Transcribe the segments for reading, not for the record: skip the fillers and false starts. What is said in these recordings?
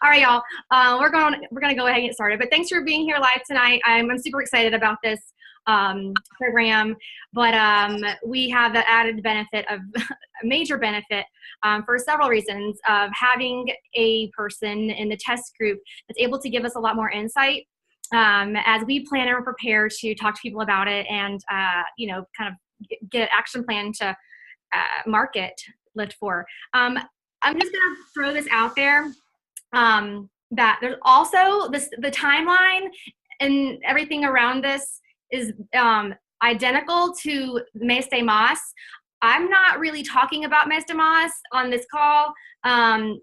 All right, y'all. We're gonna go ahead and get started. But thanks for being here live tonight. I'm super excited about this program. But we have the added benefit of a major benefit for several reasons of having a person in the test group that's able to give us a lot more insight as we plan and prepare to talk to people about it and kind of get an action plan to market Lift for. I'm just gonna throw this out there. That there's also the timeline and everything around this is identical to Mes de Mas. I'm not really talking about Mes de Mas on this call and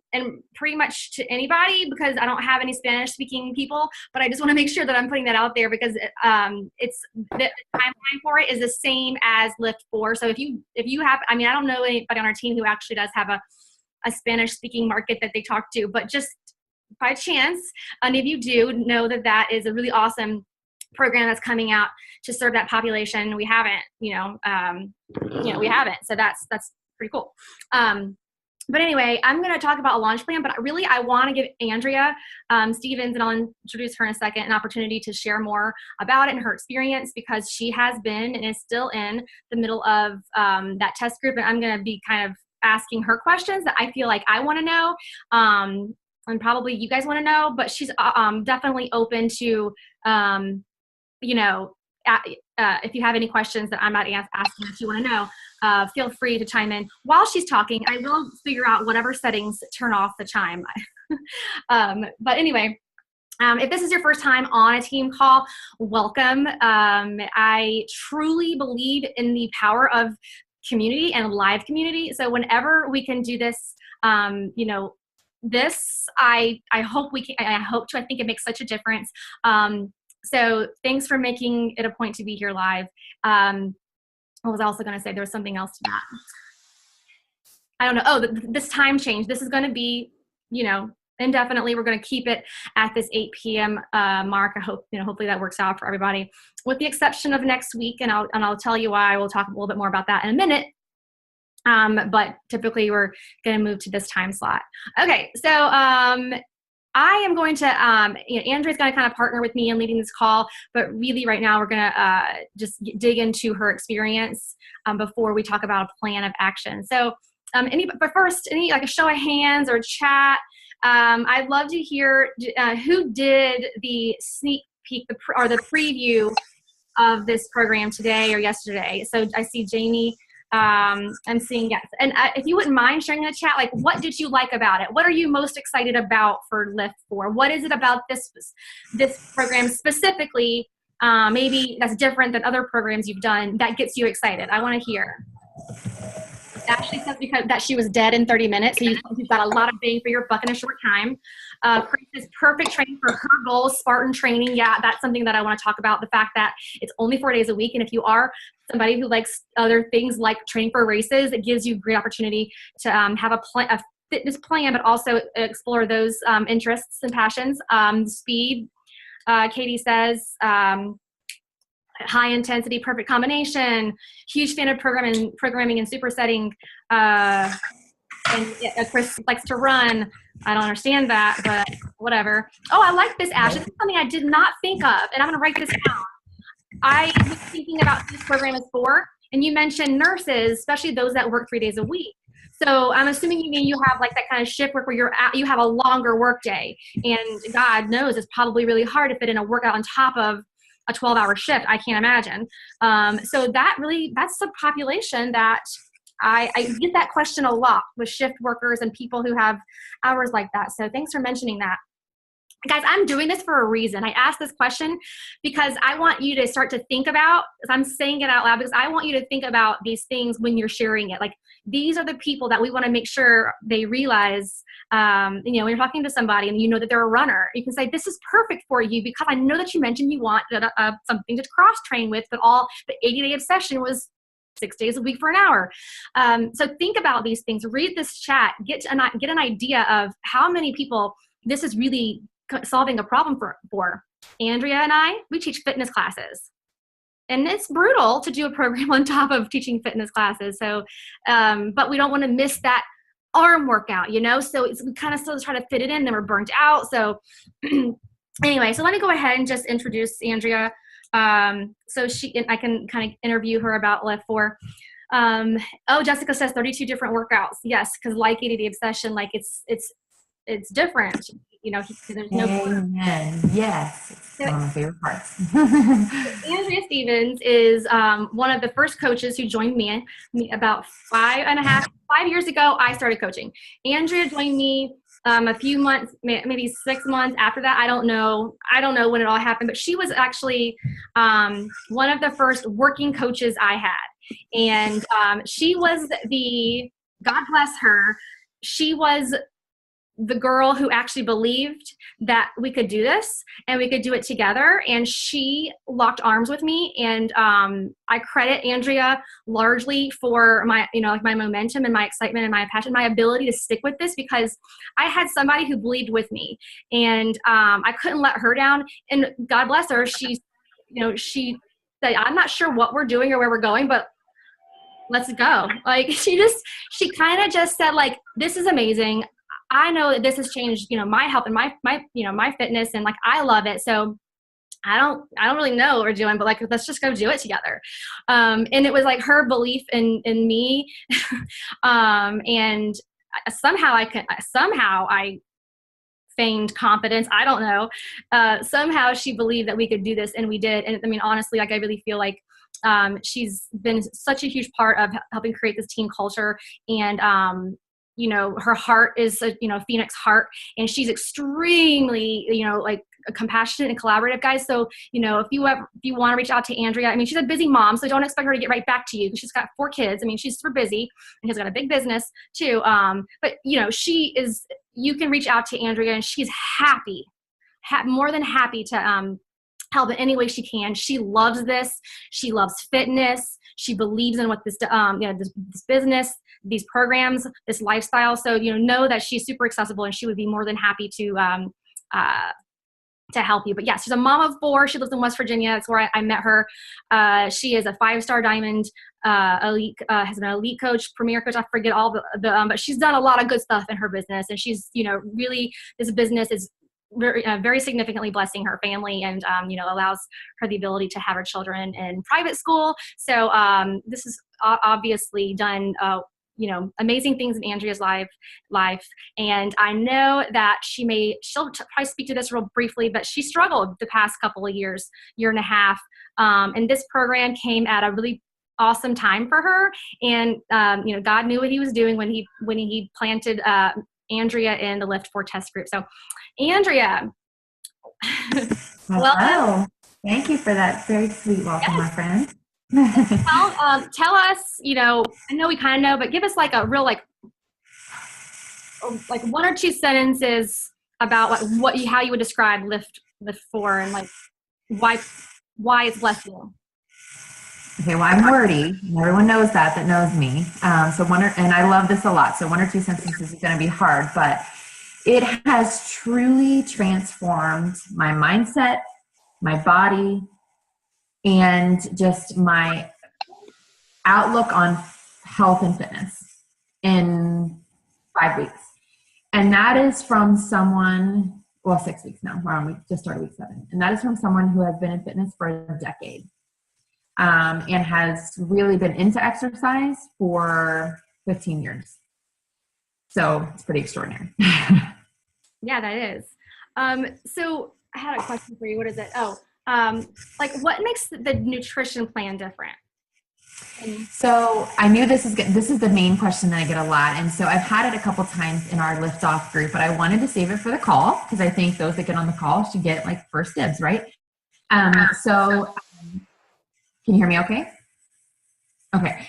pretty much to anybody because I don't have any Spanish speaking people, but I just want to make sure that I'm putting that out there because it's the timeline for it is the same as Lift 4. So if you have, I mean, I don't know anybody on our team who actually does have a Spanish speaking market that they talk to, but just by chance, and if you do know that is a really awesome program that's coming out to serve that population, we haven't, we haven't. So that's pretty cool. But anyway, I'm going to talk about a launch plan, but really I want to give Andrea Stevens, and I'll introduce her in a second, an opportunity to share more about it and her experience because she has been and is still in the middle of that test group. And I'm going to be kind of asking her questions that I feel like I want to know. And probably you guys want to know, but she's definitely open to, if you have any questions that I'm not asking that you want to know, feel free to chime in. While she's talking, I will figure out whatever settings turn off the chime. But anyway, if this is your first time on a team call, welcome. I truly believe in the power of community and live community. So whenever we can do this, this I hope we can. I think it makes such a difference. So thanks for making it a point to be here live. I was also going to say there was something else to that. I don't know. Oh, this time change. This is going to be, indefinitely. We're going to keep it at this 8 p.m. Mark. I hope, hopefully that works out for everybody, with the exception of next week. And I'll tell you why. We'll talk a little bit more about that in a minute. But typically we're going to move to this time slot. Okay. So, I am going to, Andrea's going to kind of partner with me in leading this call, but really right now we're going to just dig into her experience before we talk about a plan of action. So, but first, like a show of hands or chat. I'd love to hear who did the sneak peek or the preview of this program today or yesterday. So I see Jamie. I'm seeing yes. And if you wouldn't mind sharing in the chat, like what did you like about it? What are you most excited about for Lift 4? What is it about this program specifically, maybe that's different than other programs you've done that gets you excited? I want to hear. Ashley says because that she was dead in 30 minutes, so you've got a lot of bang for your buck in a short time. Chris is perfect training for her goals, Spartan training. Yeah, that's something that I want to talk about, the fact that it's only 4 days a week, and if you are somebody who likes other things like training for races, it gives you great opportunity to have a fitness plan, but also explore those interests and passions. Speed, Katie says, high intensity, perfect combination, huge fan of programming and supersetting, and Chris likes to run. I don't understand that, but whatever. Oh, I like this, Ash. This is something I did not think of, and I'm going to write this down. I was thinking about this program is for, and you mentioned nurses, especially those that work 3 days a week. So I'm assuming you have like that kind of shift work where you have a longer work day, and God knows it's probably really hard to fit in a workout on top of a 12-hour shift. I can't imagine. So that's the population that I get that question a lot with shift workers and people who have hours like that. So thanks for mentioning that. Guys, I'm doing this for a reason. I asked this question because I want you to start to think about, I'm saying it out loud because I want you to think about these things when you're sharing it. Like, these are the people that we want to make sure they realize, when you're talking to somebody and you know that they're a runner, you can say, this is perfect for you because I know that you mentioned you want something to cross train with, but the 80-day obsession was 6 days a week for an hour. So think about these things, read this chat, get an idea of how many people this is really solving a problem for. Andrea and we teach fitness classes. And it's brutal to do a program on top of teaching fitness classes. So, but we don't want to miss that arm workout, you know? So we kind of still try to fit it in, then we're burnt out. So anyway, so let me go ahead and just introduce Andrea. So I can kind of interview her about Lift 4. Jessica says 32 different workouts. Yes, because like ADD obsession, like it's different, you know, there's no. Amen. Yes, it's one of my favorite parts. Andrea Stevens is one of the first coaches who joined me about 5 years ago. I started coaching. Andrea joined me a few months, maybe 6 months after that. I don't know when it all happened, but she was actually one of the first working coaches I had. And she was God bless her, she was the girl who actually believed that we could do this and we could do it together. And she locked arms with me. And I credit Andrea largely for my, you know, like my momentum and my excitement and my passion, my ability to stick with this, because I had somebody who believed with me, and I couldn't let her down. And God bless her. She said, I'm not sure what we're doing or where we're going, but let's go. Like she kind of just said, like, this is amazing. I know that this has changed, you know, my health and my fitness, and like, I love it. So I don't really know what we're doing, but like, let's just go do it together. And it was like her belief in me. And somehow I feigned confidence. I don't know. Somehow she believed that we could do this, and we did. And I mean, honestly, like, I really feel like she's been such a huge part of helping create this team culture. And you know, her heart is a, you know, Phoenix heart, and she's extremely, you know, like compassionate and collaborative, guys. So, you know, if you want to reach out to Andrea, I mean, she's a busy mom, so don't expect her to get right back to you. She's got 4 kids. I mean, she's super busy, and she's got a big business too. But you know, you can reach out to Andrea, and she's more than happy to help in any way she can. She loves this. She loves fitness. She believes in what this business, these programs, this lifestyle. So, you know that she's super accessible, and she would be more than happy to help you. But yes, she's a mom of 4. She lives in West Virginia. That's where I met her. She is a 5-star diamond elite, has been an elite coach, premier coach. I forget all the but she's done a lot of good stuff in her business, and she's, you know, really, this business is very significantly blessing her family, and you know, allows her the ability to have her children in private school. So this is obviously done you know, amazing things in Andrea's life. And I know that she'll probably speak to this real briefly, but she struggled the past couple of year and a half. And this program came at a really awesome time for her. And you know, God knew what he was doing when he planted Andrea in the Lift 4 test group. So Andrea. Well, thank you for that very sweet welcome, my friend. Tell us, you know, I know we kind of know, but give us like a real, like 1 or 2 sentences about like how you would describe Lift 4, and like why it's blessed you. Okay, well, I'm wordy, and everyone knows that knows me. And I love this a lot. So 1 or 2 sentences is going to be hard, but it has truly transformed my mindset, my body, and just my outlook on health and fitness in 5 weeks. And that is from someone, well, 6 weeks now. We just started week 7. And that is from someone who has been in fitness for a decade, and has really been into exercise for 15 years. So it's pretty extraordinary. Yeah, that is. So I had a question for you. What is it? Like, what makes the nutrition plan different? So I knew this is the main question that I get a lot. And so I've had it a couple times in our Lift Off group, but I wanted to save it for the call, because I think those that get on the call should get like first dibs, right? So can you hear me okay? Okay.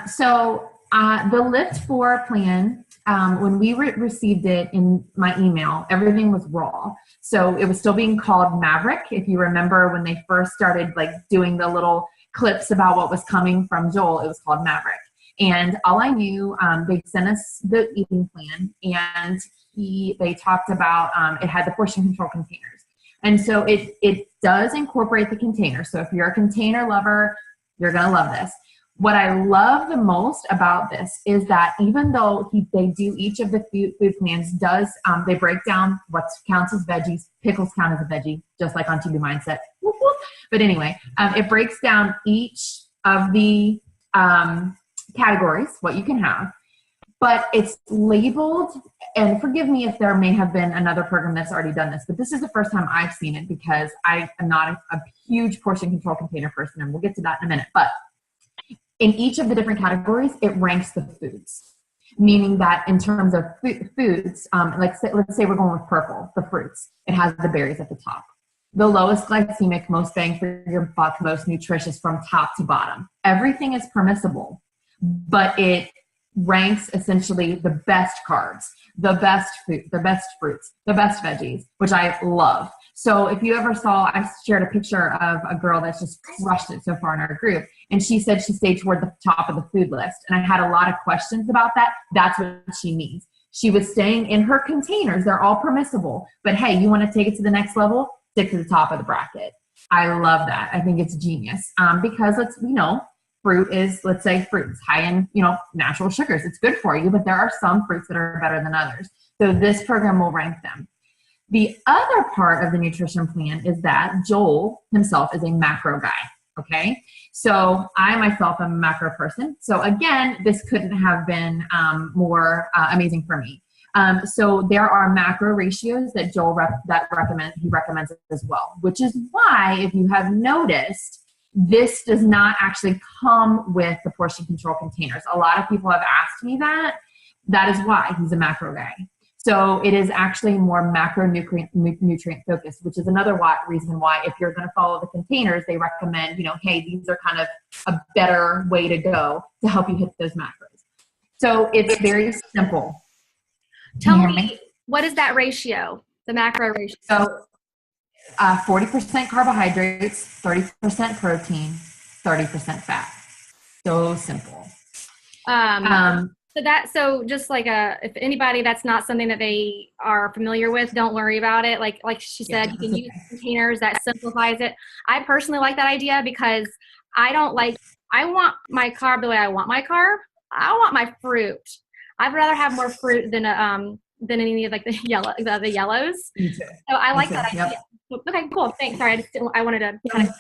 So the Lift 4 plan, when we received it in my email, everything was raw. So it was still being called Maverick. If you remember when they first started like doing the little clips about what was coming from Joel, it was called Maverick. And all I knew, they sent us the eating plan, and they talked about, it had the portion control containers. And so it does incorporate the container. So if you're a container lover, you're going to love this. What I love the most about this is that even though they do each of the food plans does, they break down what counts as veggies, pickles count as a veggie, just like on TV Mindset. Whoop, whoop. But anyway, it breaks down each of the categories, what you can have, but it's labeled, and forgive me if there may have been another program that's already done this, but this is the first time I've seen it because I am not a huge portion control container person, and we'll get to that in a minute. But in each of the different categories, it ranks the foods, meaning that in terms of foods, let's say we're going with purple, the fruits, it has the berries at the top. The lowest glycemic, most bang for your buck, most nutritious from top to bottom. Everything is permissible, but it ranks essentially the best carbs, the best food, the best fruits, the best veggies, which I love. So if you ever saw, I shared a picture of a girl that's just crushed it so far in our group. And she said she stayed toward the top of the food list. And I had a lot of questions about that. That's what she means. She was staying in her containers. They're all permissible. But hey, you want to take it to the next level? Stick to the top of the bracket. I love that. I think it's genius because fruit is, let's say fruits high in, natural sugars. It's good for you, but there are some fruits that are better than others. So this program will rank them. The other part of the nutrition plan is that Joel himself is a macro guy. Okay. So I myself am a macro person. So again, this couldn't have been more amazing for me. So there are macro ratios that Joel recommends as well, which is why, if you have noticed, this does not actually come with the portion control containers. A lot of people have asked me that. That is why he's a macro guy. So it is actually more macronutrient focused, which is another reason why, if you're going to follow the containers, they recommend, hey, these are kind of a better way to go to help you hit those macros. So it's very simple. Tell me, what is that ratio, the macro ratio? So 40% carbohydrates, 30% protein, 30% fat. So simple. So just like if anybody, that's not something that they are familiar with, don't worry about it. Like she said, you can use containers. That simplifies it. I personally like that idea because I want my carb the way I want my carb. I want my fruit. I'd rather have more fruit than any of like the yellows. Me too. So I like that Yep. idea. Okay, cool. Thanks. Sorry, I wanted to kind of.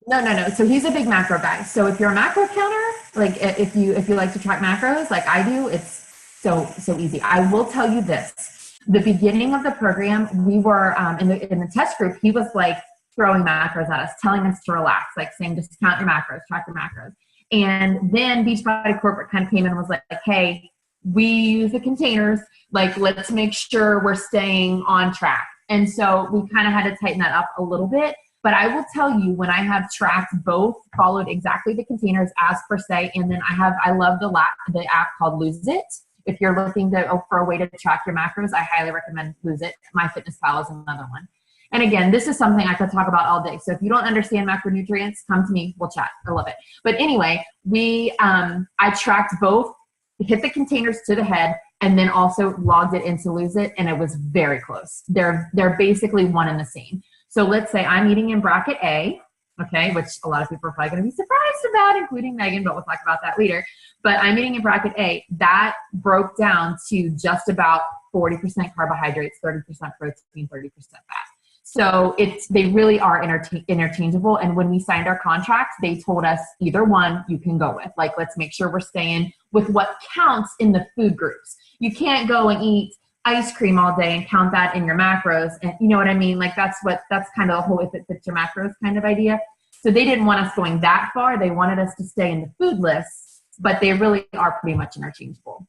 No. So he's a big macro guy. So if you're a macro counter, like if you like to track macros like I do, it's so easy. I will tell you this. The beginning of the program, we were in the test group, he was like throwing macros at us, telling us to relax, like saying just count your macros, track your macros. And then Beachbody Corporate kind of came in and was like, hey, we use the containers, like let's make sure we're staying on track. And so we kind of had to tighten that up a little bit. But I will tell you, when I have tracked both, followed exactly the containers as per se, and then I love the app called Lose It. If you're looking for a way to track your macros, I highly recommend Lose It. MyFitnessPal is another one. And again, this is something I could talk about all day. So if you don't understand macronutrients, come to me, we'll chat. I love it. But anyway, I tracked both, hit the containers to the head, and then also logged it into Lose It, and it was very close. They're basically one and the same. So let's say I'm eating in bracket A, okay, which a lot of people are probably going to be surprised about, including Megan, but we'll talk about that later. But I'm eating in bracket A. That broke down to just about 40% carbohydrates, 30% protein, 30% fat. So they really are interchangeable. And when we signed our contracts, they told us either one you can go with. Like, let's make sure we're staying with what counts in the food groups. You can't go and eat ice cream all day and count that in your macros. And you know what I mean? Like that's kind of the whole if it fits your macros kind of idea. So they didn't want us going that far. They wanted us to stay in the food lists, but they really are pretty much interchangeable.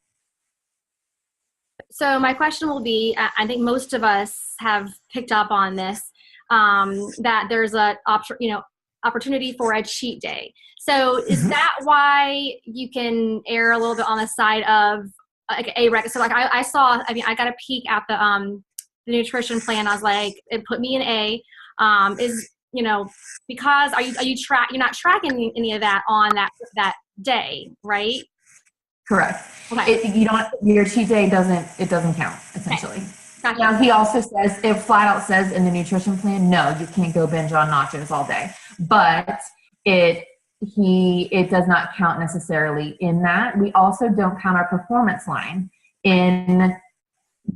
So my question will be, I think most of us have picked up on this, that there's a opportunity for a cheat day. So is that why you can err a little bit on the side of like a rec? So like I got a peek at the nutrition plan. I was like, it put me in A. Because you're not tracking any of that on that day, right? Correct. Okay. Your cheat day doesn't count essentially. Okay. Gotcha. Now he also says, it flat out says in the nutrition plan, no, you can't go binge on nachos all day, but it it does not count necessarily in that. We also don't count our performance line in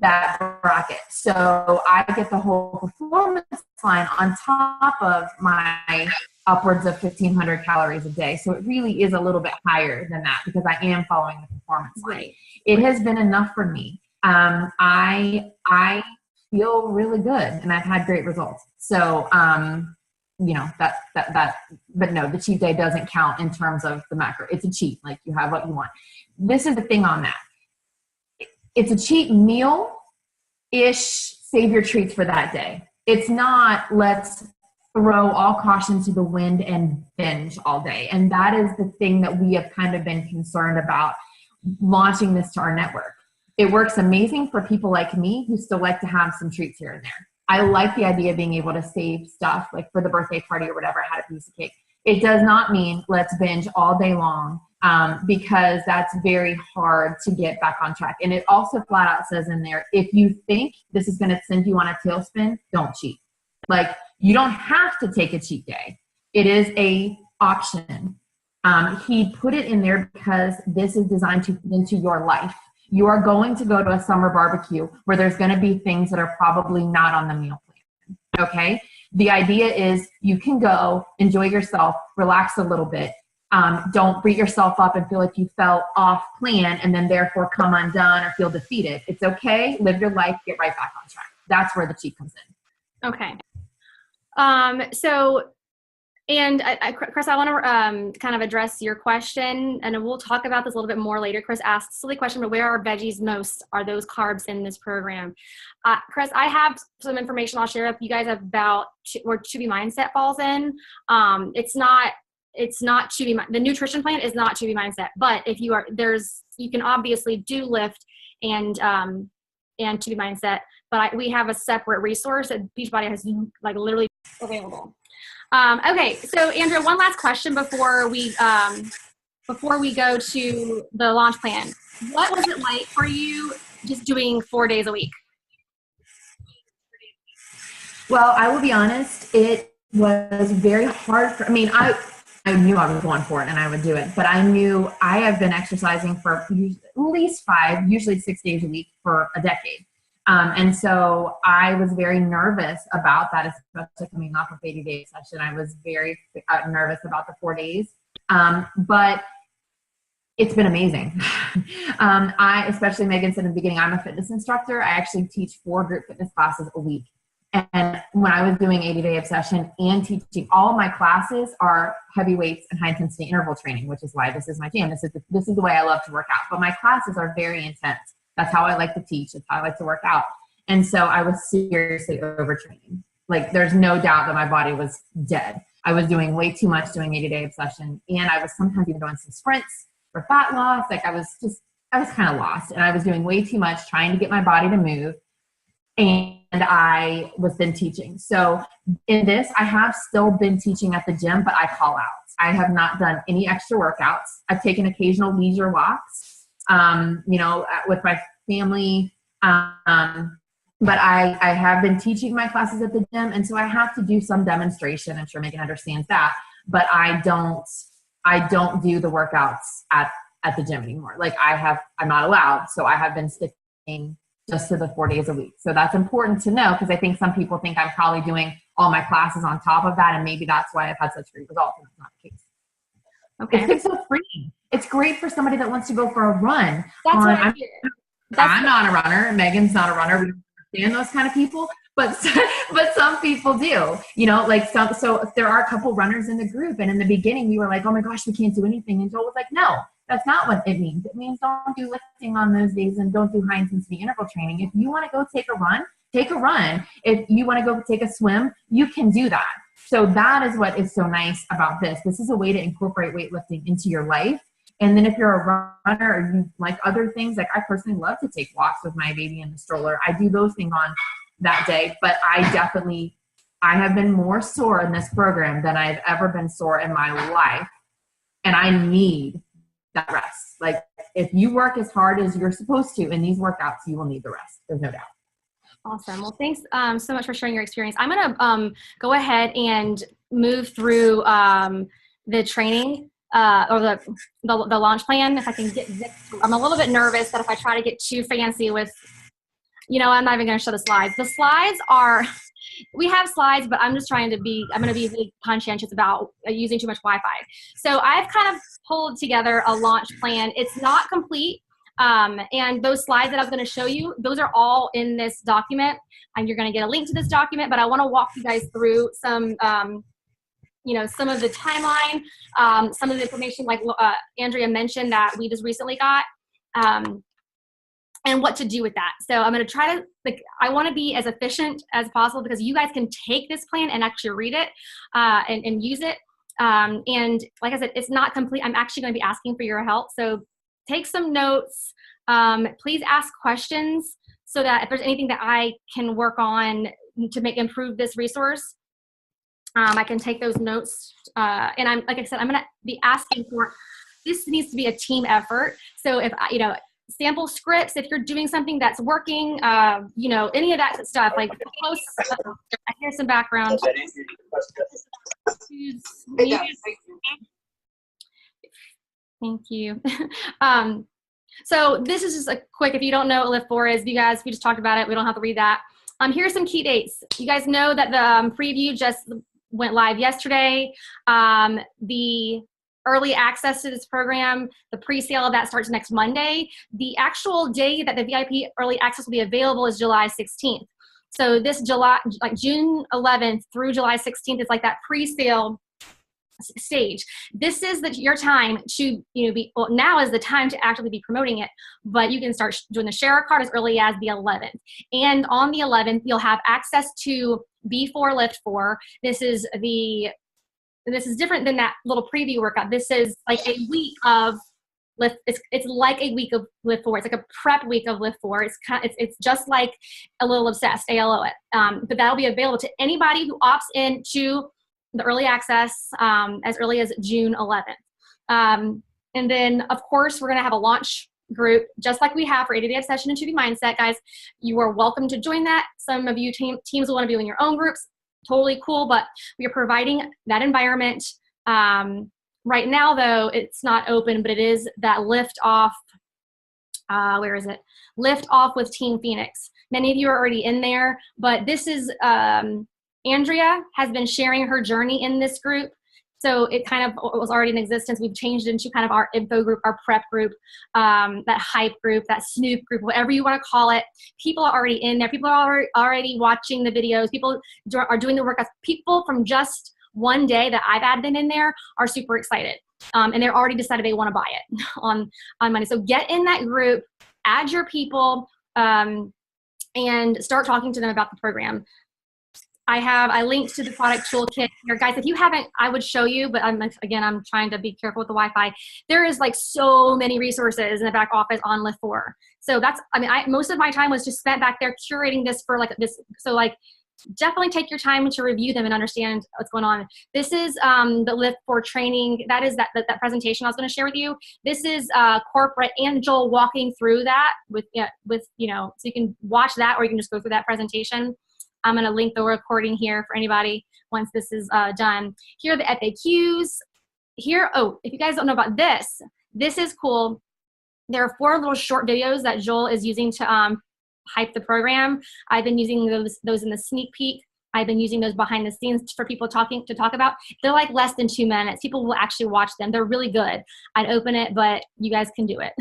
that bracket. So I get the whole performance line on top of my upwards of 1,500 calories a day. So it really is a little bit higher than that because I am following the performance line. Right. It has been enough for me. I feel really good and I've had great results. So, you know, but no, the cheat day doesn't count in terms of the macro. It's a cheat. Like, you have what you want. This is the thing on that. It's a cheat meal-ish, save your treats for that day. It's not, let's throw all caution to the wind and binge all day. And that is the thing that we have kind of been concerned about launching this to our network. It works amazing for people like me who still like to have some treats here and there. I like the idea of being able to save stuff, like for the birthday party or whatever, I had a piece of cake. It does not mean let's binge all day long, because that's very hard to get back on track. And it also flat out says in there, if you think this is going to send you on a tailspin, don't cheat. Like, you don't have to take a cheat day. It is a option. He put it in there because this is designed to fit into your life. You are going to go to a summer barbecue where there's going to be things that are probably not on the meal plan. Okay. The idea is you can go enjoy yourself, relax a little bit. Don't beat yourself up and feel like you fell off plan and then therefore come undone or feel defeated. It's okay. Live your life, get right back on track. That's where the cheat comes in. Okay. And Chris, I want to kind of address your question, and we'll talk about this a little bit more later. Chris asked a silly question, but where are veggies most? Are those carbs in this program? Chris, I have some information I'll share with you guys about where Chubby Mindset falls in. It's not Chubby. The nutrition plan is not Chubby Mindset, but if you are, you can obviously do Liift and Chubby Mindset, but we have a separate resource that Beachbody has like literally available. Okay, so Andrea, one last question before we go to the launch plan. What was it like for you just doing 4 days a week? Well, I will be honest, it was very hard I knew I was going for it and I would do it, but I knew I have been exercising for at least 5, usually 6 days a week for a decade. And so I was very nervous about that, especially coming off of 80-day session. I was very nervous about the 4 days, but it's been amazing. Especially Megan said in the beginning, I'm a fitness instructor. I actually teach 4 group fitness classes a week. And when I was doing 80-day obsession and teaching, all of my classes are heavy weights and high intensity interval training, which is why this is my jam. This is the way I love to work out. But my classes are very intense. That's how I like to teach. It's how I like to work out. And so I was seriously overtraining. Like, there's no doubt that my body was dead. I was doing way too much doing 80-day obsession. And I was sometimes even doing some sprints for fat loss. Like, I was kind of lost. And I was doing way too much trying to get my body to move. And I was then teaching. So in this, I have still been teaching at the gym, but I call out. I have not done any extra workouts. I've taken occasional leisure walks, with my family. But I have been teaching my classes at the gym. And so I have to do some demonstration. I'm sure Megan understands that, but I don't do the workouts at the gym anymore. Like, I'm not allowed. So I have been sticking just to the 4 days a week. So that's important to know, because I think some people think I'm probably doing all my classes on top of that. And maybe that's why I've had such great results. And that's not the case. Okay. It's been so freeing. It's great for somebody that wants to go for a run. That's what I hear. I'm not a runner. Megan's not a runner. We don't understand those kind of people, but some people do, so there are a couple runners in the group. And in the beginning we were like, oh my gosh, we can't do anything. And Joel was like, no, that's not what it means. It means don't do lifting on those days and don't do high intensity interval training. If you want to go take a run, take a run. If you want to go take a swim, you can do that. So that is what is so nice about this. This is a way to incorporate weightlifting into your life. And then if you're a runner or you like other things, like I personally love to take walks with my baby in the stroller. I do those things on that day, but I have been more sore in this program than I've ever been sore in my life. And I need that rest. Like, if you work as hard as you're supposed to in these workouts, you will need the rest. There's no doubt. Awesome. Well, thanks so much for sharing your experience. I'm going to go ahead and move through the training or the launch plan. If I can get this, I'm a little bit nervous that if I try to get too fancy with, I'm not even going to show the slides. The slides are, we have slides, but I'm just trying to I'm going to be really conscientious about using too much Wi-Fi. So I've kind of pulled together a launch plan. It's not complete. And those slides that I was going to show you, those are all in this document, and you're going to get a link to this document, but I want to walk you guys through some, some of the timeline, some of the information like Andrea mentioned that we just recently got, and what to do with that. So I'm going to try to, I want to be as efficient as possible because you guys can take this plan and actually read it and use it. And like I said, it's not complete. I'm actually going to be asking for your help. So take some notes. Please ask questions so that if there's anything that I can work on to improve this resource, I can take those notes. And like I said, I'm going to be asking for, this needs to be a team effort. So if, sample scripts, if you're doing something that's working, any of that stuff, like post, I hear some background. Thank you. So this is just a quick, if you don't know what Liift 4 is, we just talked about it. We don't have to read that. Here's some key dates. You guys know that the preview just went live yesterday. The early access to this program, the pre-sale of that starts next Monday. The actual day that the VIP early access will be available is July 16th. So this June 11th through July 16th is like that pre-sale stage. This is your time to now is the time to actually be promoting it, but you can start doing the share card as early as the 11th. And on the 11th, you'll have access to B4 Liift 4. This is different than that little preview workout. This is like a week of Liift. It's like a week of Liift 4. It's like a prep week of Liift 4. It's just like a little obsessed, ALO it. But that'll be available to anybody who opts into the early access as early as June 11th. And then, of course, we're going to have a launch group, just like we have for 80-day obsession and 2B mindset, guys. You are welcome to join that. Some of you teams will want to be in your own groups. Totally cool, but we are providing that environment. Right now, though, it's not open, but it is that Lift Off. Where is it? Lift Off with Team Phoenix. Many of you are already in there, but this is Andrea has been sharing her journey in this group. So it kind of was already in existence. We've changed it into kind of our info group, our prep group, that hype group, that snoop group, whatever you want to call it. People are already in there. People are already watching the videos. People are doing the workouts. People from just one day that I've added them in there are super excited. And they're already decided they want to buy it on Monday. So get in that group, add your people, and start talking to them about the program. I linked to the product toolkit here. Guys, if you haven't, I would show you, but I'm trying to be careful with the Wi-Fi. There is like so many resources in the back office on Liift 4. So most of my time was just spent back there curating this for this. So definitely take your time to review them and understand what's going on. This is the Liift 4 training. That is that presentation I was going to share with you. This is corporate and Joel walking through that so you can watch that or you can just go through that presentation. I'm going to link the recording here for anybody once this is done. Here are the FAQs. If you guys don't know about this, this is cool. There are 4 little short videos that Joel is using to hype the program. I've been using those in the sneak peek. I've been using those behind the scenes for people to talk about. They're like less than 2 minutes. People will actually watch them. They're really good. I'd open it, but you guys can do it.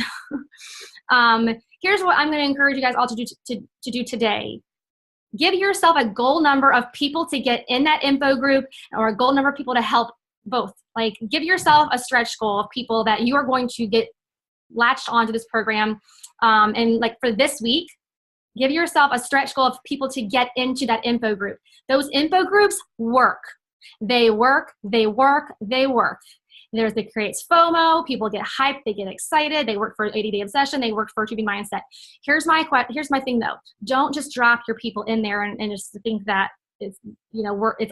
Here's what I'm going to encourage you guys all to do today. Give yourself a goal number of people to get in that info group or a goal number of people to help both. Like give yourself a stretch goal of people that you are going to get latched onto this program. And like for this week, give yourself a stretch goal of people to get into that info group. Those info groups work. They work, they work, they work. It creates FOMO. People get hyped. They get excited. They work for 80-day obsession. They work for 2B mindset. Here's my thing though. Don't just drop your people in there and just think that it's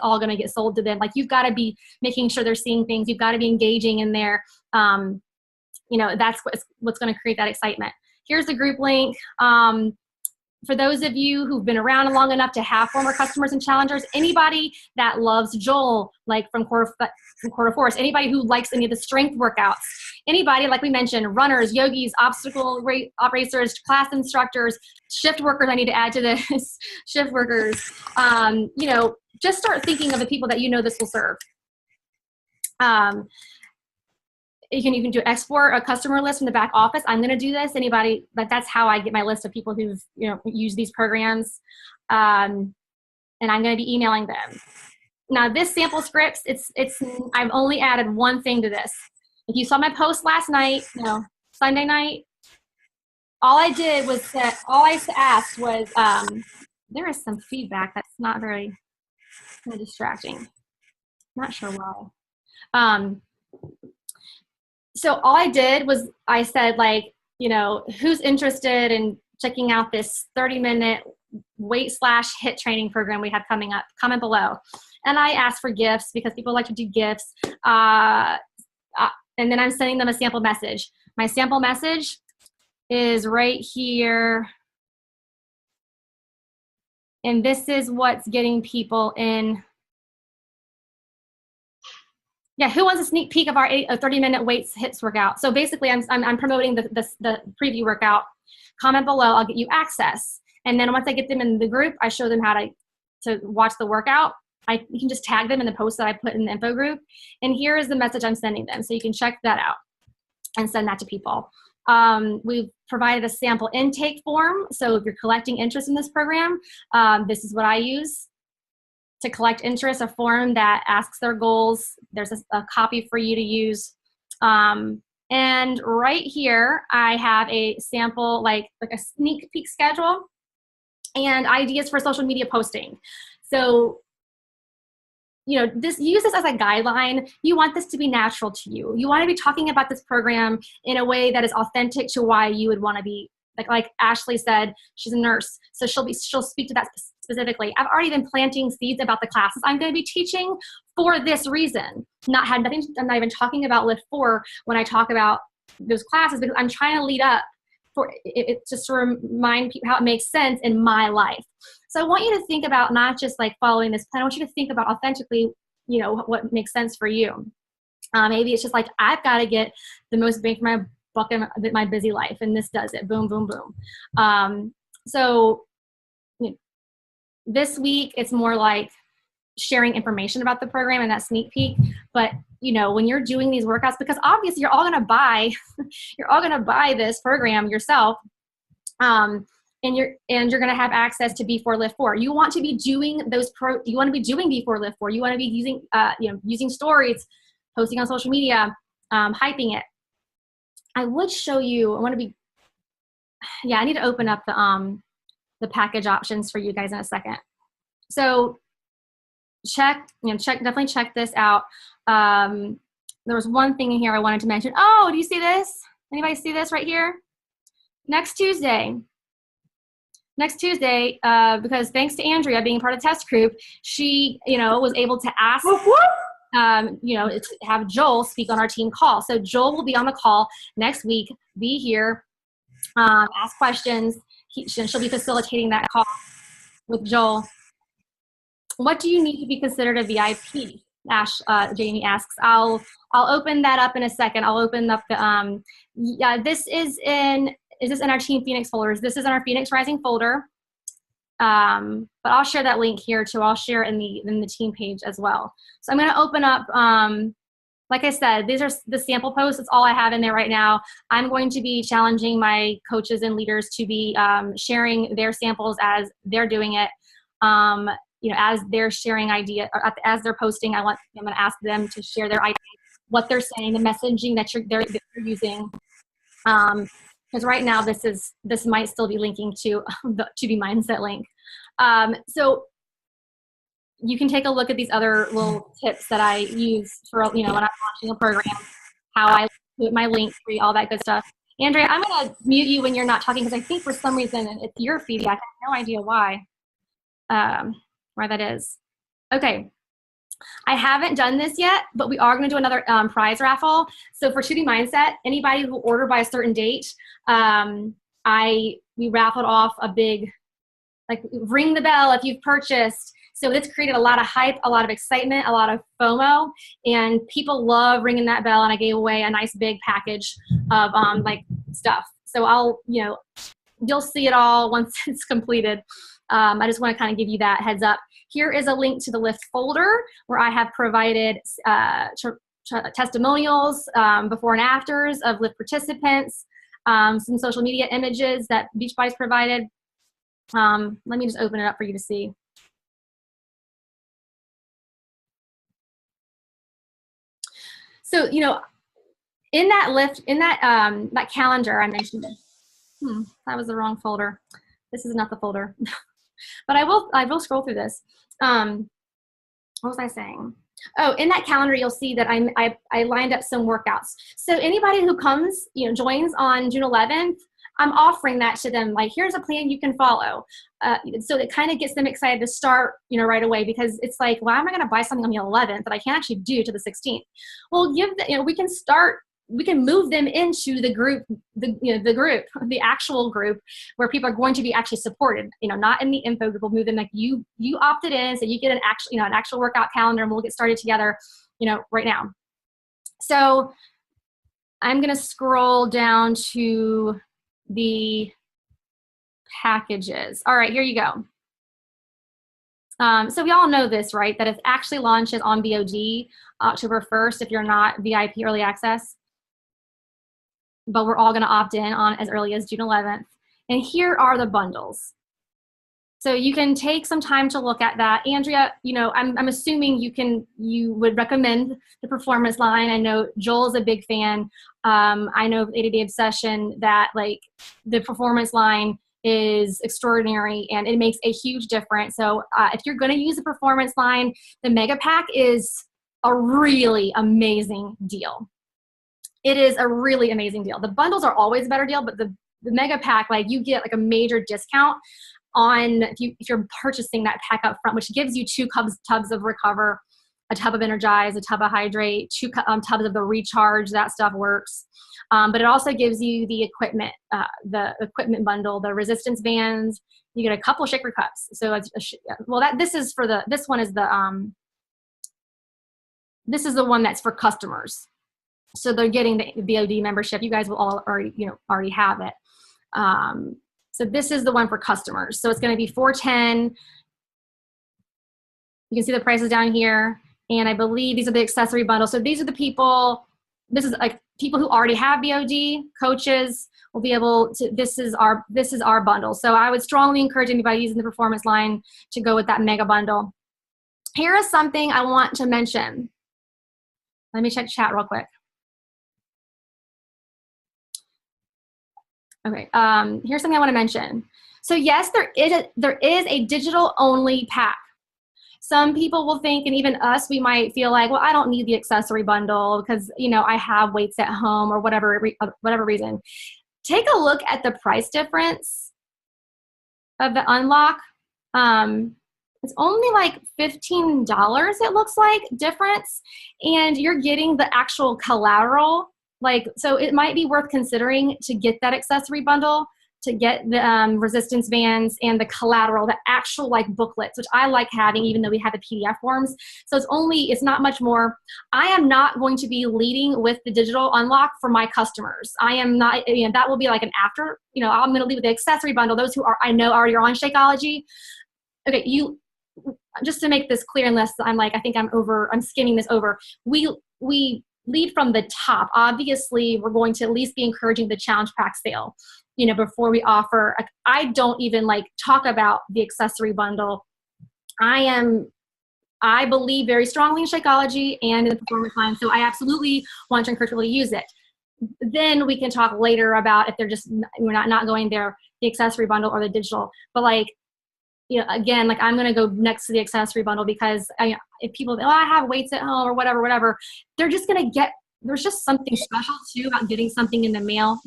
all going to get sold to them. Like you've got to be making sure they're seeing things. You've got to be engaging in there. That's what's going to create that excitement. Here's the group link. for those of you who've been around long enough to have former customers and challengers, anybody that loves Joel, like from Quarter Force, anybody who likes any of the strength workouts, anybody, like we mentioned, runners, yogis, obstacle racers, class instructors, shift workers, I need to add to this, shift workers, you know, just start thinking of the people that you know this will serve. You can do export a customer list from the back office. I'm going to do this. Anybody, but that's how I get my list of people who've, you know, used these programs. And I'm going to be emailing them. Now this sample scripts, I've only added one thing to this. If you saw my post last night, you know, Sunday night, all I did was all I asked was, there is some feedback that's not very kind of distracting. Not sure why. So all I did was I said, like, you know, who's interested in checking out this 30-minute weight/HIIT training program we have coming up? Comment below. And I asked for gifts because people like to do gifts. And then I'm sending them a sample message. My sample message is right here. And this is what's getting people in. Yeah, who wants a sneak peek of our 30-minute weights HIIT workout? So basically, I'm promoting the preview workout. Comment below, I'll get you access. And then once I get them in the group, I show them how to watch the workout. You can just tag them in the post that I put in the info group. And here is the message I'm sending them. So you can check that out and send that to people. We've provided a sample intake form. So if you're collecting interest in this program, this is what I use. To collect interest, a form that asks their goals. There's a copy for you to use. And right here, I have a sample, like a sneak peek schedule and ideas for social media posting. So, you know, use this as a guideline. You want this to be natural to you. You want to be talking about this program in a way that is authentic to why you would want to be, like Ashley said, she's a nurse. So she'll speak to that specifically. I've already been planting seeds about the classes I'm going to be teaching for this reason. I'm not even talking about Lift 4 when I talk about those classes, because I'm trying to lead up for it just to remind people how it makes sense in my life. So I want you to think about not just like following this plan. I want you to think about authentically, you know, what makes sense for you. Maybe it's just like, I've got to get the most bang for my buck in my busy life, and this does it. Boom, boom, boom. So you know, this week it's more like sharing information about the program and that sneak peek. But you know, when you're doing these workouts, because obviously you're all going to buy, this program yourself, and you're going to have access to B4 Lift 4. You want to be doing you want to be doing B4 Lift 4. You want to be using, using stories, posting on social media, hyping it. I would show you. I need to open up the package options for you guys in a second. So definitely check this out. There was one thing in here I wanted to mention. Oh, do you see this? Anybody see this right here? Next Tuesday, because thanks to Andrea being part of the test group, she, was able to ask, have Joel speak on our team call. So Joel will be on the call next week, be here, ask questions. She'll be facilitating that call with Joel. What do you need to be considered a VIP? Jamie asks. I'll open that up in a second. I'll open up the, this is in our Team Phoenix folders. This is in our Phoenix Rising folder. But I'll share that link here too. I'll share in the team page as well. So I'm going to open up, like I said, these are the sample posts. It's all I have in there right now. I'm going to be challenging my coaches and leaders to be sharing their samples as they're doing it. As they're sharing ideas, as they're posting, I'm going to ask them to share their ideas, what they're saying, the messaging that they're using. Because right now this might still be linking to the To Be Mindset link. So you can take a look at these other little tips that I use for, when I'm launching a program, how I put my link tree, all that good stuff. Andrea, I'm going to mute you when you're not talking, because I think for some reason it's your feedback. I have no idea why that is. Okay. I haven't done this yet, but we are going to do another prize raffle. So for To Be Mindset, anybody who ordered by a certain date, we raffled off a big like ring the bell if you've purchased. So this created a lot of hype, a lot of excitement, a lot of FOMO, and people love ringing that bell. And I gave away a nice big package of like stuff. So you'll see it all once it's completed. I just want to kind of give you that heads up. Here is a link to the Liift folder where I have provided testimonials, before and afters of Liift participants, some social media images that Beachbody's provided. Let me just open it up for you to see. So, in that Liift, in that calendar I mentioned it. That was the wrong folder. This is not the folder. But I will scroll through this. What was I saying? Oh, in that calendar, you'll see that I lined up some workouts. So anybody who comes, joins on June 11th, I'm offering that to them. Like, here's a plan you can follow. So it kind of gets them excited to start, right away, because it's like, why am I going to buy something on the 11th that I can't actually do to the 16th? Well, we can move them into the group, the actual group where people are going to be actually supported, not in the info group. We'll move them like you opted in, so you get an actual workout calendar, and we'll get started together, right now. So I'm going to scroll down to the packages. All right, here you go. So we all know this, right? That it actually launches on BOD October 1st if you're not VIP early access. But we're all going to opt in on as early as June 11th. And here are the bundles. So you can take some time to look at that. Andrea, I'm assuming you would recommend the performance line. I know Joel's a big fan. I know 80-Day Obsession that like the performance line is extraordinary and it makes a huge difference. So if you're going to use the performance line, the Mega Pack is a really amazing deal. It is a really amazing deal. The bundles are always a better deal, but the Mega Pack, like you get like a major discount on if you're purchasing that pack up front, which gives you 2 tubs of Recover, a tub of Energize, a tub of Hydrate, 2 tubs of the Recharge. That stuff works. But it also gives you the equipment bundle, the resistance bands. You get a couple shaker cups. So this is the one that's for customers. So they're getting the BOD membership. You guys will all already have it. So this is the one for customers. So it's going to be $410. You can see the prices down here. And I believe these are the accessory bundles. So these are the people, this is like people who already have BOD, coaches will be able to, this is our bundle. So I would strongly encourage anybody using the performance line to go with that mega bundle. Here is something I want to mention. Let me check chat real quick. Okay, here's something I want to mention. So yes, there is a digital only pack. Some people will think, and even us, we might feel like, well, I don't need the accessory bundle because I have weights at home or whatever reason. Take a look at the price difference of the unlock. It's only like $15, it looks like, difference, and you're getting the actual collateral. So it might be worth considering to get that accessory bundle, to get the resistance bands and the collateral, the actual booklets, which I like having, even though we have the PDF forms. So it's not much more. I am not going to be leading with the digital unlock for my customers. I am not, that will be like an after, I'm going to lead with the accessory bundle. Those who I know already are on Shakeology. Okay, just to make this clear, unless I think I'm skimming this over. We lead from the top. Obviously, we're going to at least be encouraging the challenge pack sale, before we offer. I don't even talk about the accessory bundle. I believe very strongly in Shakeology and in the performance line, so I absolutely want to encourage people to use it. Then we can talk later about if we're not going there, the accessory bundle or the digital. But again, I'm going to go next to the accessory bundle because if people, I have weights at home or whatever, they're just going to get, there's just something special too about getting something in the mail.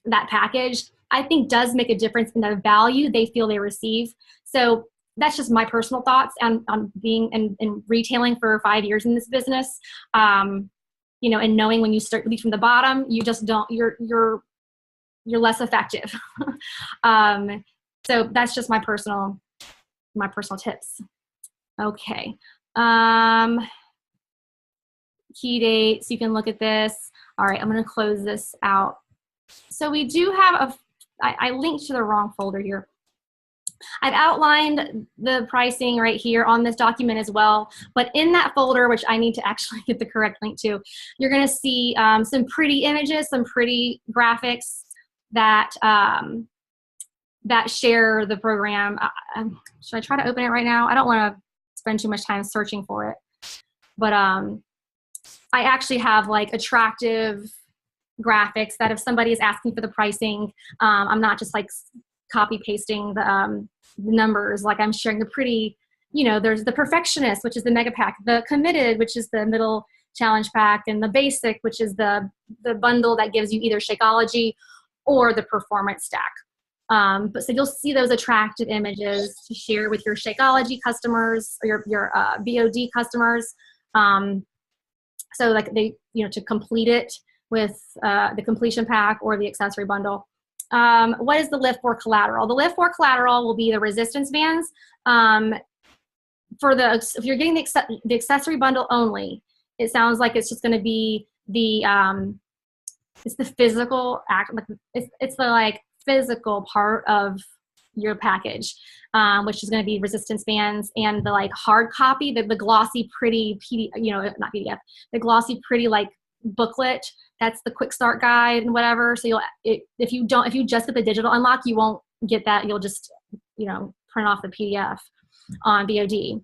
That package, I think, does make a difference in the value they feel they receive. So that's just my personal thoughts on being and retailing for 5 years in this business. And knowing when you start lead from the bottom, you just don't, you're less effective. So that's just my personal tips. Okay. Key dates, you can look at this. All right, I'm going to close this out. So we do have I linked to the wrong folder here. I've outlined the pricing right here on this document as well, but in that folder, which I need to actually get the correct link to, you're going to see some pretty images, some pretty graphics that that share the program. Should I try to open it right now? I don't want to spend too much time searching for it, but I actually have like attractive graphics that if somebody is asking for the pricing, I'm not just like copy pasting the numbers. Like I'm sharing the pretty, there's the perfectionist, which is the mega pack, the committed, which is the middle challenge pack, and the basic, which is the bundle that gives you either Shakeology or the performance stack. But so you'll see those attractive images to share with your Shakeology customers or your BOD customers. So like they, to complete it with the completion pack or the accessory bundle. What is the Liift for collateral? The Liift for collateral will be the resistance bands. If you're getting the accessory bundle only, it sounds like it's just going to be the it's the physical act, like it's the like physical part of your package, which is going to be resistance bands and the like hard copy, the glossy pretty not PDF, the glossy pretty like booklet. That's the quick start guide and whatever. So if you just get the digital unlock, you won't get that. You'll just print off the PDF on BOD,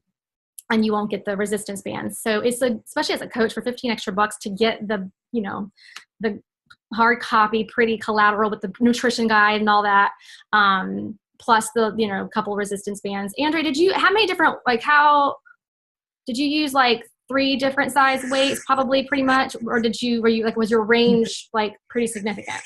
and you won't get the resistance bands. So it's especially as a coach, for 15 extra bucks to get the the hard copy pretty collateral with the nutrition guide and all that, plus the couple resistance bands. Andrea, how many different, how did you use, like 3 different size weights, probably pretty much, or was your range like pretty significant?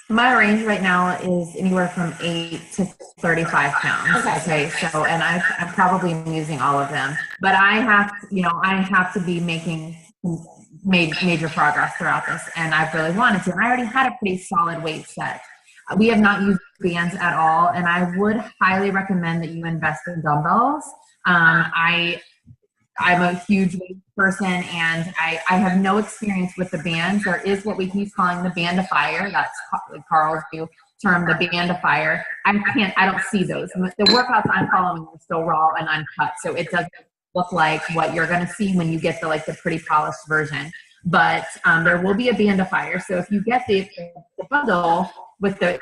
My range right now is anywhere from 8 to 35 pounds. Okay. So, and I'm probably using all of them, but I have to be making major progress throughout this, and I've really wanted to. And I already had a pretty solid weight set. We have not used bands at all, and I would highly recommend that you invest in dumbbells. I'm a huge weight person, and I have no experience with the bands. There is what he's calling the bandifier. That's Carl's new term, the bandifier. I don't see those. The workouts I'm following are still raw and uncut, so it doesn't look like what you're going to see when you get the pretty polished version. But there will be a bandifier. So if you get the bundle with the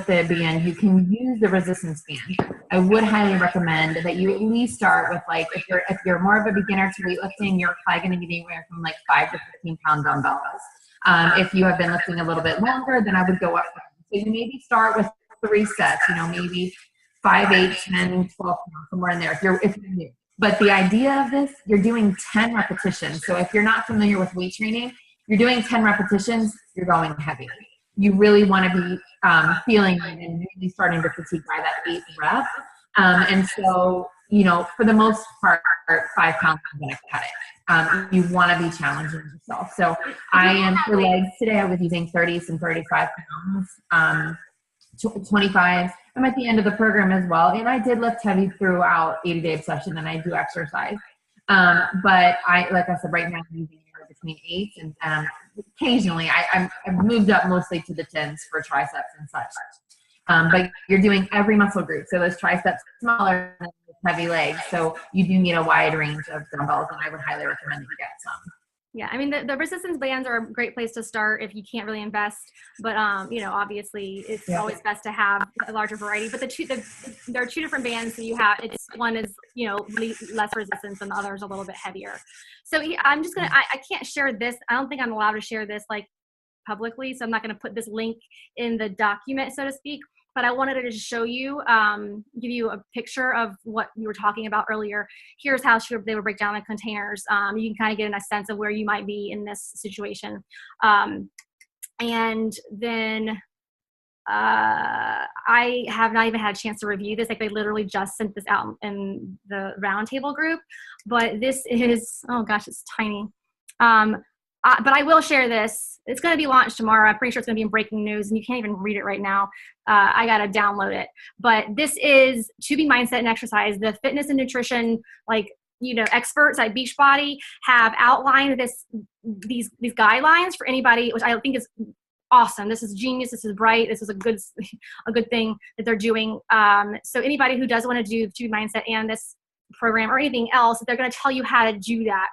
band, you can use the resistance band. I would highly recommend that you at least start with, like, if you're more of a beginner to weightlifting, you're probably going to be anywhere from like 5 to 15 pound dumbbells. If you have been lifting a little bit longer, then I would go up. So you maybe start with 3 sets, maybe 5, 8, 10, 12 pounds, somewhere in there. If you're new. But the idea of this, you're doing 10 repetitions. So if you're not familiar with weight training, you're doing 10 repetitions, you're going heavy. You really want to be feeling and really starting to fatigue by that 8th rep. And so, for the most part, 5 pounds is going to cut it. You want to be challenging yourself. So I am, for legs today, I was using 30s and 35 pounds, 25. I'm at the end of the program as well. And I did lift heavy throughout 80-day obsession, and I do exercise. But like I said, right now I'm using between 8 and occasionally I've moved up mostly to the 10s for triceps and such. But you're doing every muscle group. So those triceps smaller than heavy legs. So you do need a wide range of dumbbells, and I would highly recommend that you get some. Yeah, I mean, the resistance bands are a great place to start if you can't really invest. But, obviously it's always best to have a larger variety. But there are 2 different bands that you have. One is, less resistance, and the other is a little bit heavier. So I'm just going to, I can't share this. I don't think I'm allowed to share this like publicly. So I'm not going to put this link in the document, so to speak. But I wanted to just show you, give you a picture of what we were talking about earlier. Here's how they would break down the containers. You can kind of get a sense of where you might be in this situation. And then I have not even had a chance to review this. Like, they literally just sent this out in the roundtable group. But this is, oh gosh, it's tiny. but I will share this. It's going to be launched tomorrow. I'm pretty sure it's going to be in breaking news, and you can't even read it right now. I got to download it. But this is To Be Mindset and Exercise. The fitness and nutrition, experts at Beachbody have outlined these guidelines for anybody, which I think is awesome. This is genius. This is bright. This is a good thing that they're doing. So anybody who does want to do To Be Mindset and this program or anything else, they're going to tell you how to do that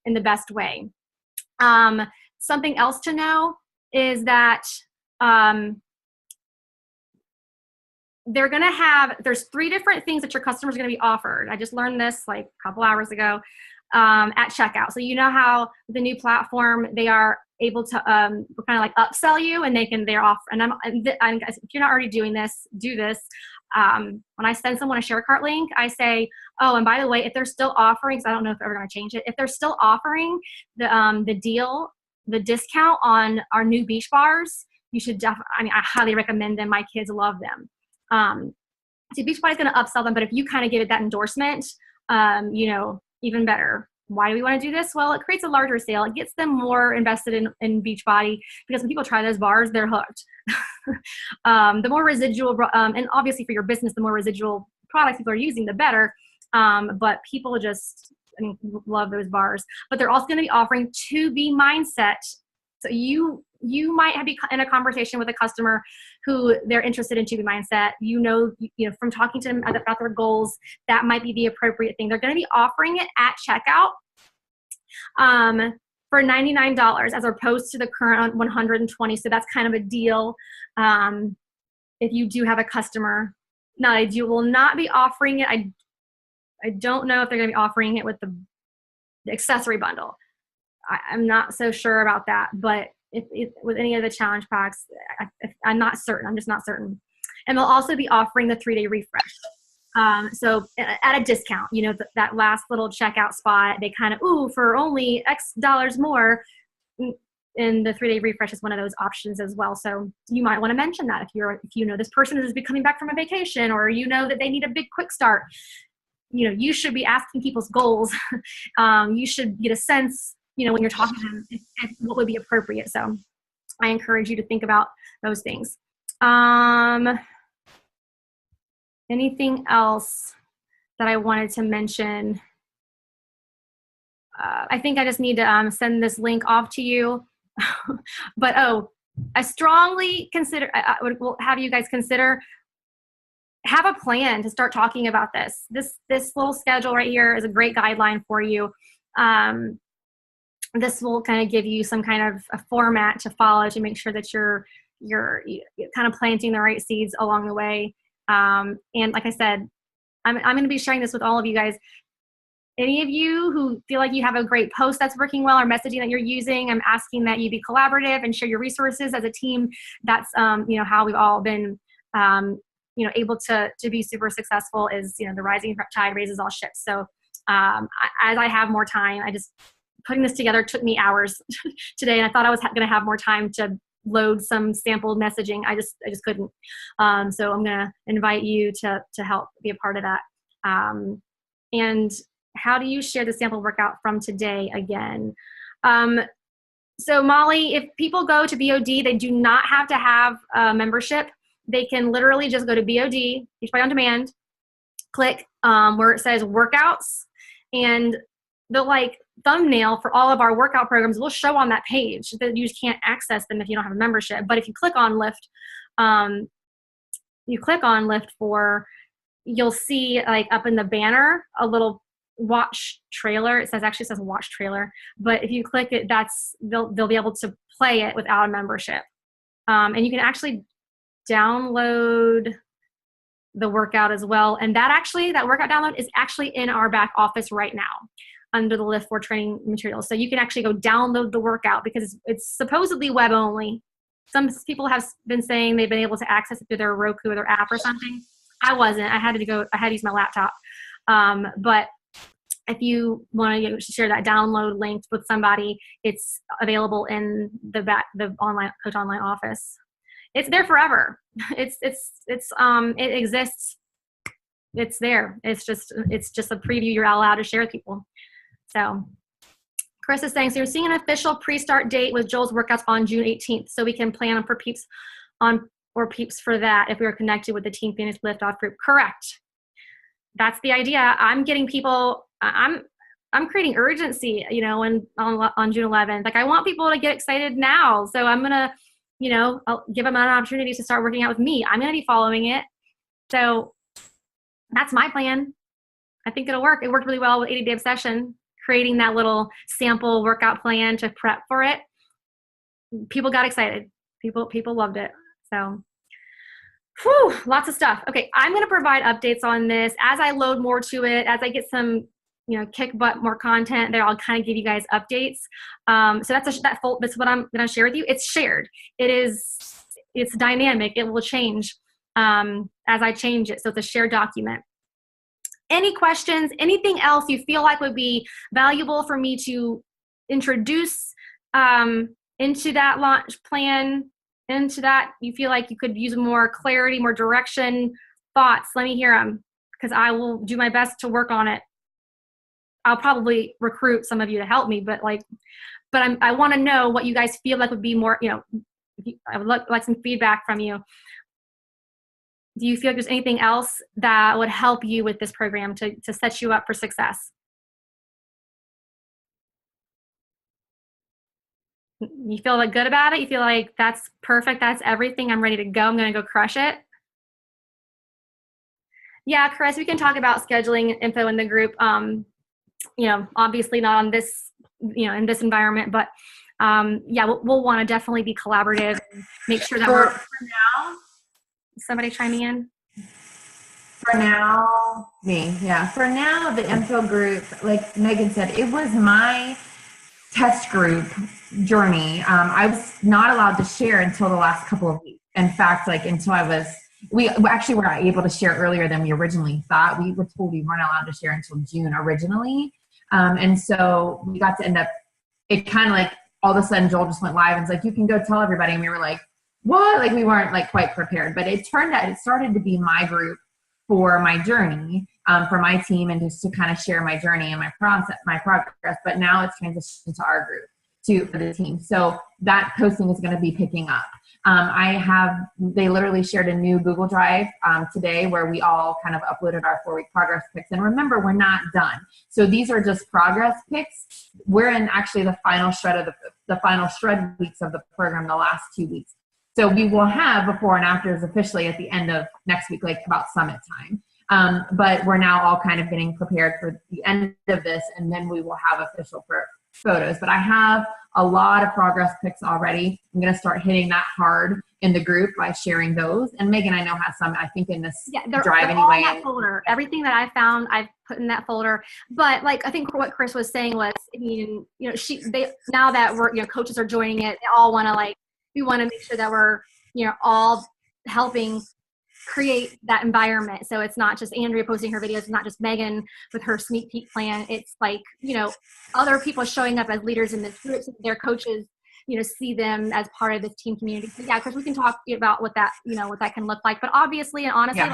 in the best way. Something else to know is that there's 3 different things that your customers are going to be offered. I just learned this like a couple hours ago at checkout. So you know how the new platform, they are able to kind of like upsell you, and they're off. And if you're not already doing this, do this. When I send someone a share cart link, I say, oh, and by the way, if they're still offering, because I don't know if they're ever going to change it, if they're still offering the discount on our new beach bars, you should definitely, I highly recommend them. My kids love them. So Beachbody's going to upsell them, but if you kind of give it that endorsement, even better. Why do we want to do this? Well, it creates a larger sale. It gets them more invested in Beachbody, because when people try those bars, they're hooked. The more residual, and obviously for your business, the more residual products people are using, the better. But people just, love those bars. But they're also going to be offering To Be Mindset. So you might be in a conversation with a customer who they're interested in To Be Mindset. From talking to them about their goals, that might be the appropriate thing. They're going to be offering it at checkout for $99 as opposed to the current $120. So that's kind of a deal if you do have a customer. Now, you will not be offering it. I don't know if they're going to be offering it with the accessory bundle. I'm not so sure about that, but if with any of the challenge packs, I'm not certain. I'm just not certain. And they'll also be offering the 3-day refresh. So at a discount, that last little checkout spot, they kind of, for only X dollars more. And the 3-day refresh is one of those options as well. So you might want to mention that if this person is coming back from a vacation, or that they need a big quick start. You should be asking people's goals. You should get a sense, when you're talking to them, what would be appropriate. So I encourage you to think about those things. Anything else that I wanted to mention? I think I just need to send this link off to you. But I strongly consider, I will have you guys consider, have a plan to start talking about this. This little schedule right here is a great guideline for you. This will kind of give you some kind of a format to follow to make sure that you're kind of planting the right seeds along the way. And like I said, I'm going to be sharing this with all of you guys. Any of you who feel like you have a great post that's working well or messaging that you're using, I'm asking that you be collaborative and share your resources as a team. That's how we've all been able to be super successful. Is the rising tide raises all ships. So as I have more time, putting this together took me hours today, and I thought I was going to have more time to load some sample messaging. I just couldn't. So I'm going to invite you to help be a part of that. And how do you share the sample workout from today again? So Molly, if people go to BOD, they do not have to have a membership. They can literally just go to BOD, Beachbody On Demand, click where it says workouts, and the thumbnail for all of our workout programs will show on that page. That you just can't access them if you don't have a membership. But if you click on Liift, you'll see up in the banner a little watch trailer. It actually says watch trailer, but if you click it, they'll be able to play it without a membership. And you can actually download the workout as well. And that workout download is actually in our back office right now under the Liift for training materials. So you can actually go download the workout because it's supposedly web only. Some people have been saying they've been able to access it through their Roku or their app or something. I wasn't. I had to use my laptop. But if you want to share that download link with somebody, it's available in the Coach Online office. It's there forever. It exists. It's there. It's just a preview you're allowed to share with people. So Chris is saying, so you're seeing an official pre-start date with Joel's workouts on June 18th, so we can plan on peeps for that if we are connected with the Team Phoenix Liftoff group. Correct. That's the idea. I'm getting people. I'm creating urgency, on June 11th. Like, I want people to get excited now. So I'm gonna, I'll give them an opportunity to start working out with me. I'm gonna be following it. So that's my plan. I think it'll work. It worked really well with 80-day obsession, creating that little sample workout plan to prep for it. People got excited. People loved it. So, whew, lots of stuff. Okay, I'm going to provide updates on this as I load more to it, as I get some, kick butt more content there. I'll kind of give you guys updates. So that's what I'm going to share with you. It's shared. It's dynamic. It will change as I change it. So it's a shared document. Any questions, anything else you feel like would be valuable for me to introduce into that launch plan, into that you feel like you could use more clarity, more direction, thoughts, let me hear them, because I will do my best to work on it. I'll probably recruit some of you to help me, but I want to know what you guys feel like would be more, I would like some feedback from you. Do you feel like there's anything else that would help you with this program to set you up for success? You feel like good about it? You feel like that's perfect, that's everything, I'm ready to go, I'm going to go crush it? Yeah, Chris, we can talk about scheduling info in the group. Obviously not on this, in this environment, but yeah, we'll want to definitely be collaborative and make sure that we're, for now, somebody chiming in? For now, for now, the info group, like Megan said, it was my test group journey. I was not allowed to share until the last couple of weeks. In fact, we actually were able to share earlier than we originally thought. We were told we weren't allowed to share until June originally. And so we got to end up, it kind of like all of a sudden Joel just went live and was like, you can go tell everybody. And we were like, what? Like, we weren't quite prepared, but it turned out it started to be my group for my journey, for my team, and just to kind of share my journey and my progress. But now it's transitioned to our group, for the team. So that posting is going to be picking up. They literally shared a new Google Drive today where we all kind of uploaded our 4-week progress pics. And remember, we're not done. So these are just progress pics. We're in actually the final shred of the final shred weeks of the program, the last 2 weeks. So we will have before and afters officially at the end of next week, like about summit time. But we're now all kind of getting prepared for the end of this, and then we will have official photos. But I have a lot of progress pics already. I'm going to start hitting that hard in the group by sharing those. And Megan, I know, has some, I think, in this drive anyway. All in that folder. Everything that I found, I've put in that folder. But I think what Chris was saying was, now that we're, coaches are joining it, they all want to we want to make sure that we're, all helping create that environment. So it's not just Andrea posting her videos, it's not just Megan with her sneak peek plan. It's other people showing up as leaders in this group, so their coaches, see them as part of this team community. So yeah, of course we can talk about what that, what that can look like. But obviously and honestly,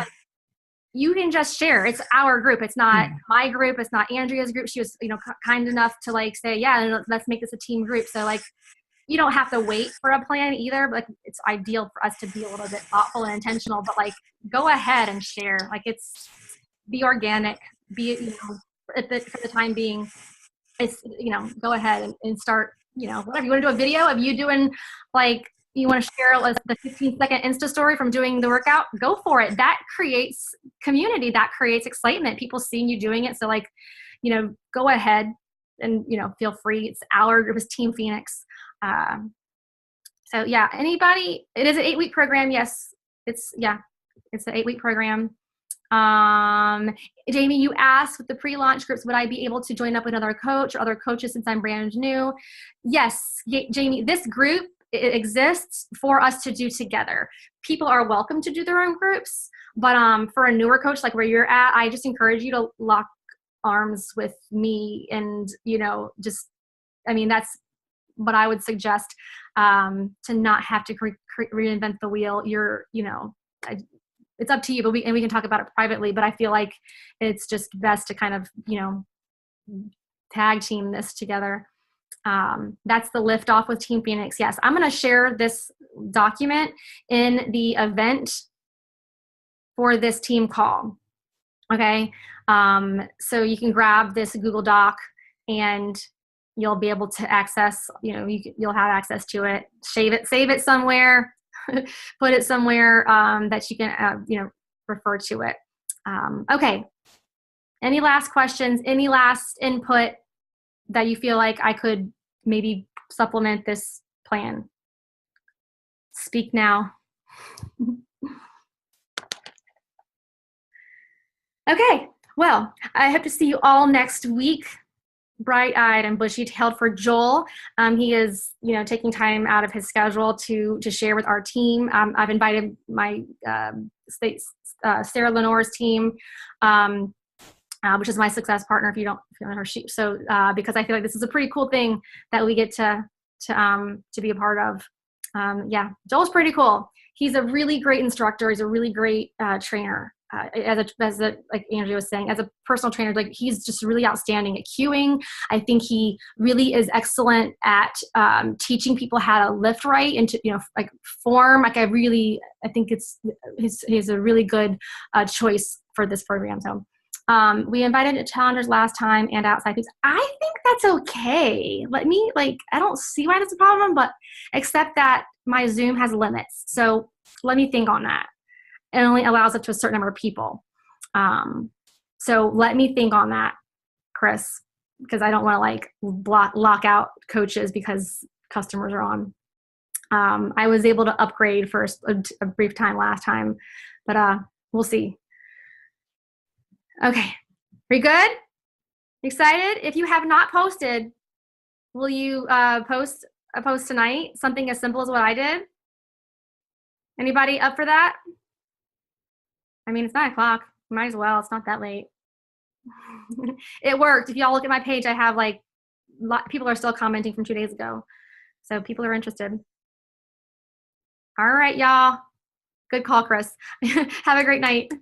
you can just share. It's our group. It's not my group. It's not Andrea's group. She was, kind enough to say, yeah, let's make this a team group. So you don't have to wait for a plan either, but it's ideal for us to be a little bit thoughtful and intentional, but go ahead and share. Be organic, for the time being, it's, go ahead and start, whatever. You want to do a video of you doing, you want to share the 15-second Insta story from doing the workout, go for it. That creates community, that creates excitement. People seeing you doing it. So go ahead and, feel free. It's our group, is Team Phoenix. So yeah, anybody, it is an 8-week program. Yes, it's an 8-week program. Jamie, you asked with the pre-launch groups, would I be able to join up with another coach or other coaches since I'm brand new? Yes, Jamie, this group, it exists for us to do together. People are welcome to do their own groups, but for a newer coach, like where you're at, I just encourage you to lock arms with me and, that's what I would suggest, to not have to reinvent the wheel. It's up to you, but we can talk about it privately, but I feel like it's just best to kind of, tag team this together. That's the Lift Off with Team Phoenix. Yes, I'm going to share this document in the event for this team call. Okay, so you can grab this Google Doc and you'll be able to access, you'll have access to it, save it somewhere, put it somewhere that you can, refer to it. Okay, any last questions, any last input that you feel like I could maybe supplement this plan? Speak now. Okay, well, I hope to see you all next week, bright-eyed and bushy-tailed for Joel. He is, taking time out of his schedule to share with our team. I've invited my Sarah Lenore's team, which is my success partner. If you don't know her, because I feel like this is a pretty cool thing that we get to be a part of. Yeah, Joel's pretty cool. He's a really great instructor. He's a really great trainer. Like Andrea was saying, as a personal trainer, like he's just really outstanding at cueing. I think he really is excellent at teaching people how to lift right and to, like form. Like I think he's a really good choice for this program. So we invited challengers last time and outside people. I think that's okay. I don't see why that's a problem, but except that my Zoom has limits. So let me think on that. It only allows up to a certain number of people. So let me think on that, Chris, because I don't want to lock out coaches because customers are on. I was able to upgrade for a brief time last time, but we'll see. Okay, we good? Excited? If you have not posted, will you post a post tonight? Something as simple as what I did? Anybody up for that? I mean, it's 9 o'clock. Might as well. It's not that late. It worked. If y'all look at my page, I have people are still commenting from 2 days ago. So people are interested. All right, y'all. Good call, Chris. Have a great night.